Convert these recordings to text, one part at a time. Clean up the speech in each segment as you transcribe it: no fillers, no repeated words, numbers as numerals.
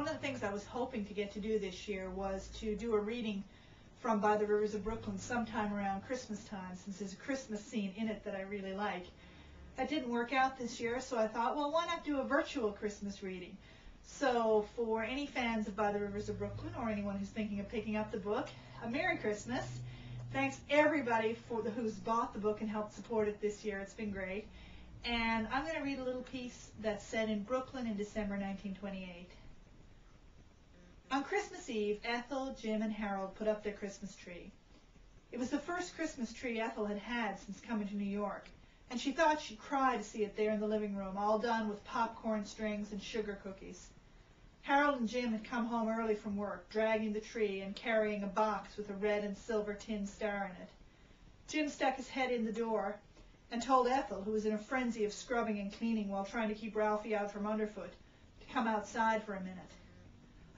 One of the things I was hoping to get to do this year was to do a reading from By the Rivers of Brooklyn sometime around Christmas time, since there's a Christmas scene in it that I really like. That didn't work out this year, so I thought, well, why not do a virtual Christmas reading? So for any fans of By the Rivers of Brooklyn, or anyone who's thinking of picking up the book, a Merry Christmas. Thanks everybody who's bought the book and helped support it this year. It's been great. And I'm going to read a little piece that's set in Brooklyn in December 1928. On Christmas Eve, Ethel, Jim, and Harold put up their Christmas tree. It was the first Christmas tree Ethel had had since coming to New York, and she thought she'd cry to see it there in the living room, all done with popcorn strings and sugar cookies. Harold and Jim had come home early from work, dragging the tree and carrying a box with a red and silver tin star in it. Jim stuck his head in the door and told Ethel, who was in a frenzy of scrubbing and cleaning while trying to keep Ralphie out from underfoot, to come outside for a minute.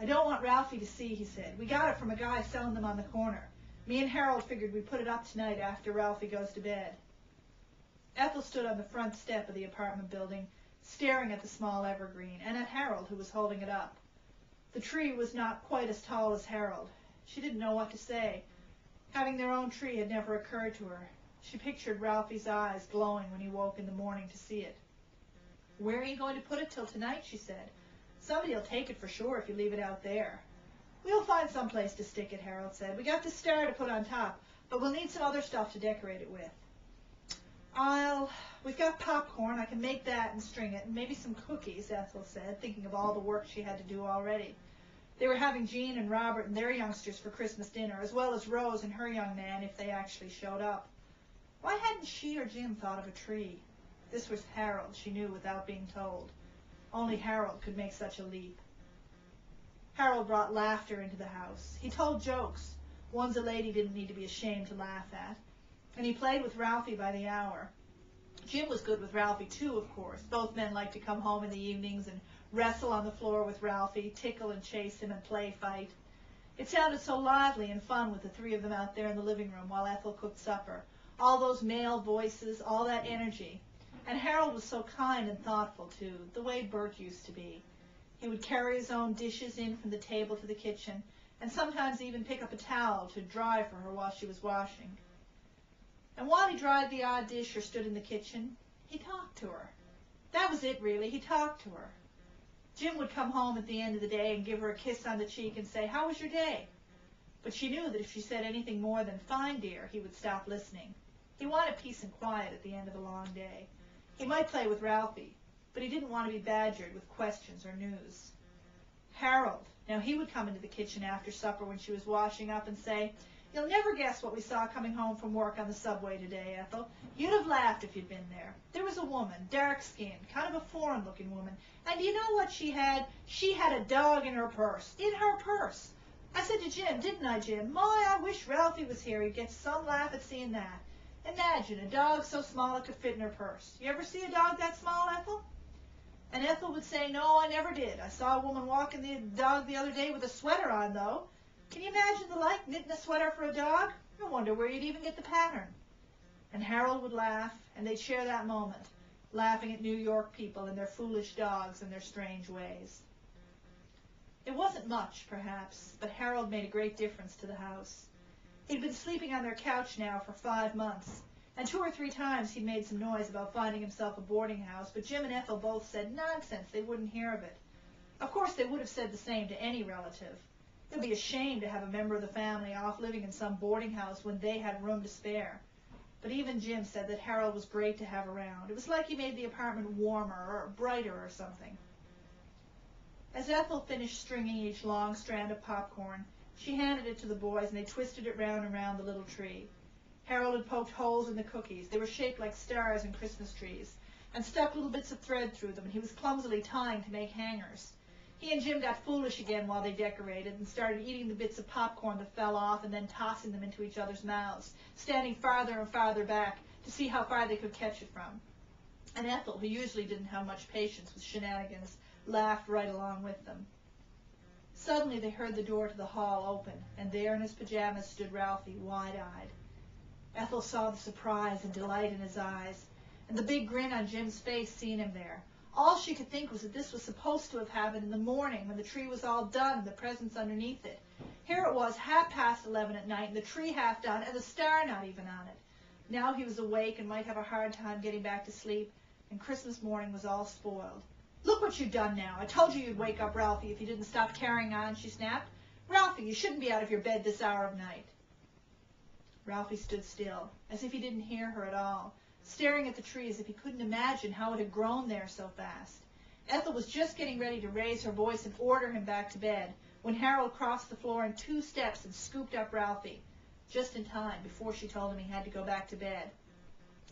I don't want Ralphie to see, he said. We got it from a guy selling them on the corner. Me and Harold figured we'd put it up tonight after Ralphie goes to bed. Ethel stood on the front step of the apartment building, staring at the small evergreen, and at Harold, who was holding it up. The tree was not quite as tall as Harold. She didn't know what to say. Having their own tree had never occurred to her. She pictured Ralphie's eyes glowing when he woke in the morning to see it. Where are you going to put it till tonight, she said. Somebody'll take it for sure if you leave it out there. We'll find some place to stick it, Harold said. We got the star to put on top, but we'll need some other stuff to decorate it with. We've got popcorn. I can make that and string it, and maybe some cookies, Ethel said, thinking of all the work she had to do already. They were having Jean and Robert and their youngsters for Christmas dinner, as well as Rose and her young man if they actually showed up. Why hadn't she or Jim thought of a tree? This was Harold, she knew without being told. Only Harold could make such a leap. Harold brought laughter into the house. He told jokes, ones a lady didn't need to be ashamed to laugh at. And he played with Ralphie by the hour. Jim was good with Ralphie, too, of course. Both men liked to come home in the evenings and wrestle on the floor with Ralphie, tickle and chase him and play fight. It sounded so lively and fun with the three of them out there in the living room while Ethel cooked supper. All those male voices, all that energy. And Harold was so kind and thoughtful, too, the way Bert used to be. He would carry his own dishes in from the table to the kitchen, and sometimes even pick up a towel to dry for her while she was washing. And while he dried the odd dish or stood in the kitchen, he talked to her. That was it, really. He talked to her. Jim would come home at the end of the day and give her a kiss on the cheek and say, "How was your day?" But she knew that if she said anything more than, "Fine, dear," he would stop listening. He wanted peace and quiet at the end of a long day. He might play with Ralphie, but he didn't want to be badgered with questions or news. Harold, now he would come into the kitchen after supper when she was washing up and say, "You'll never guess what we saw coming home from work on the subway today, Ethel. You'd have laughed if you'd been there. There was a woman, dark-skinned, kind of a foreign-looking woman, and do you know what she had? She had a dog in her purse. In her purse. I said to Jim, didn't I, Jim? My, I wish Ralphie was here. He'd get some laugh at seeing that. Imagine, a dog so small it could fit in her purse. You ever see a dog that small, Ethel?" And Ethel would say, "No, I never did. I saw a woman walking the dog the other day with a sweater on, though. Can you imagine the like, knitting a sweater for a dog? I wonder where you'd even get the pattern." And Harold would laugh, and they'd share that moment, laughing at New York people and their foolish dogs and their strange ways. It wasn't much, perhaps, but Harold made a great difference to the house. He'd been sleeping on their couch now for 5 months, and 2 or 3 times he'd made some noise about finding himself a boarding house, but Jim and Ethel both said nonsense, they wouldn't hear of it. Of course, they would have said the same to any relative. It would be a shame to have a member of the family off living in some boarding house when they had room to spare. But even Jim said that Harold was great to have around. It was like he made the apartment warmer or brighter or something. As Ethel finished stringing each long strand of popcorn, she handed it to the boys, and they twisted it round and round the little tree. Harold had poked holes in the cookies. They were shaped like stars and Christmas trees, and stuck little bits of thread through them, and he was clumsily tying to make hangers. He and Jim got foolish again while they decorated and started eating the bits of popcorn that fell off and then tossing them into each other's mouths, standing farther and farther back to see how far they could catch it from. And Ethel, who usually didn't have much patience with shenanigans, laughed right along with them. Suddenly they heard the door to the hall open, and there in his pajamas stood Ralphie, wide-eyed. Ethel saw the surprise and delight in his eyes, and the big grin on Jim's face seeing him there. All she could think was that this was supposed to have happened in the morning when the tree was all done and the presents underneath it. Here it was 11:30 at night and the tree half done and the star not even on it. Now he was awake and might have a hard time getting back to sleep, and Christmas morning was all spoiled. "Look what you've done now. I told you you'd wake up Ralphie if you didn't stop carrying on," she snapped. "Ralphie, you shouldn't be out of your bed this hour of night." Ralphie stood still, as if he didn't hear her at all, staring at the tree as if he couldn't imagine how it had grown there so fast. Ethel was just getting ready to raise her voice and order him back to bed when Harold crossed the floor in 2 steps and scooped up Ralphie, just in time before she told him he had to go back to bed,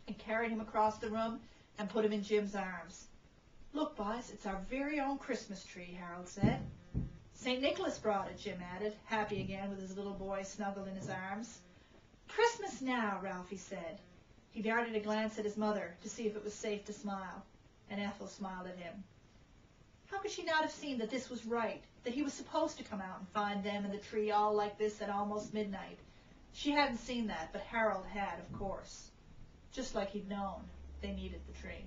and carried him across the room and put him in Jim's arms. "Look, boys, it's our very own Christmas tree," Harold said. "St. Nicholas brought it," Jim added, happy again with his little boy snuggled in his arms. "Christmas now," Ralphie said. He darted a glance at his mother to see if it was safe to smile, and Ethel smiled at him. How could she not have seen that this was right, that he was supposed to come out and find them and the tree all like this at almost midnight? She hadn't seen that, but Harold had, of course. Just like he'd known they needed the tree.